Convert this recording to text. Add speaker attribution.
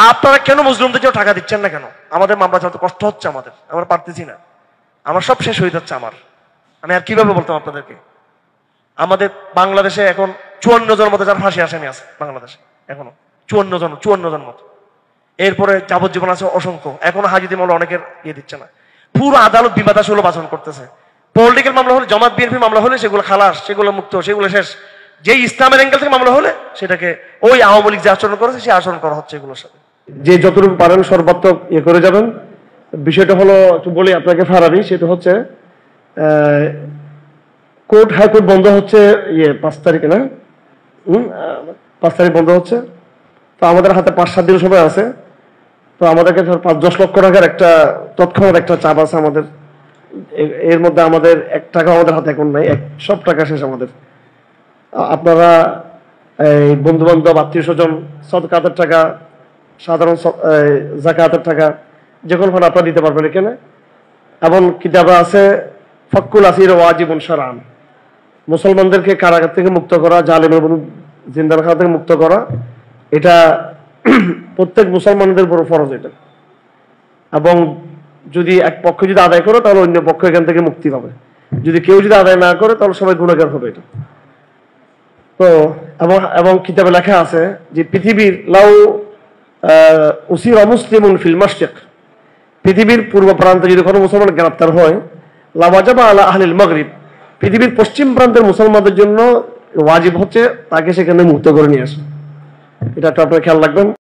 Speaker 1: আপনারা কেন মুসলিমদের কেউ টাকা দিচ্ছেন না কেন? আমাদের মামলা চালাতে কষ্ট হচ্ছে, আমরা পারতেছি না, আমার সব শেষ হয়ে যাচ্ছে। আমি আর কিভাবে বলতাম আপনাদেরকে? আমাদের বাংলাদেশে এখন 54 জনের মতো যার ফাঁসি আসামি আছে বাংলাদেশে, এখনো 54 জন মতো। এরপরে যাবজ্জীবন আছে অসংখ্য, এখনো হাজিদি মামলা অনেকের দিচ্ছে না। পুরো আদালত বিবাদাসুল বাচন করতেছে। পলিটিক্যাল মামলা হলে, জামাত বিএনপি মামলা হলে সেগুলো খালাস, সেগুলো মুক্ত, সেগুলো শেষ। যে ইসলামের অ্যাঙ্গেল থেকে মামলা হলে সেটাকে ওই আওয়ামী লীগ যে আচরণ করেছে সে আচরণ করা হচ্ছে এগুলোর সাথে।
Speaker 2: যে যতটুকু পারেন সর্বাত্মক করে যাবেন। বিষয়টা হলো, একটু বলি আপনাকে ফারারি, সেটা হচ্ছে কোর্ট হাইকোর্ট বন্ধ হচ্ছে 5 তারিখে, না 5 তারিখ বন্ধ হচ্ছে। তো আমাদের হাতে 5-7 দিন সময় আছে। তো আমাদেরকে 5-10 লক্ষ টাকার একটা তৎক্ষণাৎ একটা চাপ আছে আমাদের। এর মধ্যে আমাদের 1 টাকা আমাদের হাতে এখন নাই, সব টাকা শেষ আমাদের। আপনারা এই বন্ধু বান্ধব, আত্মীয় স্বজন, সদকাতের টাকা, সাধারণ যাকাতের টাকা, যে কোনো ভাবে আপনারা দিতে পারবেন এখানে। এবং কিতাবে আছে ফক্কুল আসির ওয়াজিবুন শারআন, মুসলমানদেরকে কারাগার থেকে মুক্ত করা, জালেমের জিন্দাখানা থেকে মুক্ত করা, এটা প্রত্যেক মুসলমানদের উপর ফরজ এটা। এবং যদি এক পক্ষ যদি আদায় করে তাহলে অন্য পক্ষ এখান থেকে মুক্তি পাবে। যদি কেউ যদি আদায় না করে তাহলে সবাই গুনাহগার হবে এটা। তো এবং কিতাবে লেখা আছে যে পৃথিবীর লাউ উসিরা মুসলিমুন ফিল মাশরিক, পৃথিবীর পূর্ব প্রান্তে যদি কোনো মুসলমান গ্রেফতার হয়, লাওয়াজাবা আলা আহলিল মাগরিব, পৃথিবীর পশ্চিম প্রান্তের মুসলমানদের জন্য ওয়াজিব হচ্ছে তাকে সেখানে মুক্ত করে নিয়ে আসা। এটা তো আপনারা খেয়াল রাখবেন।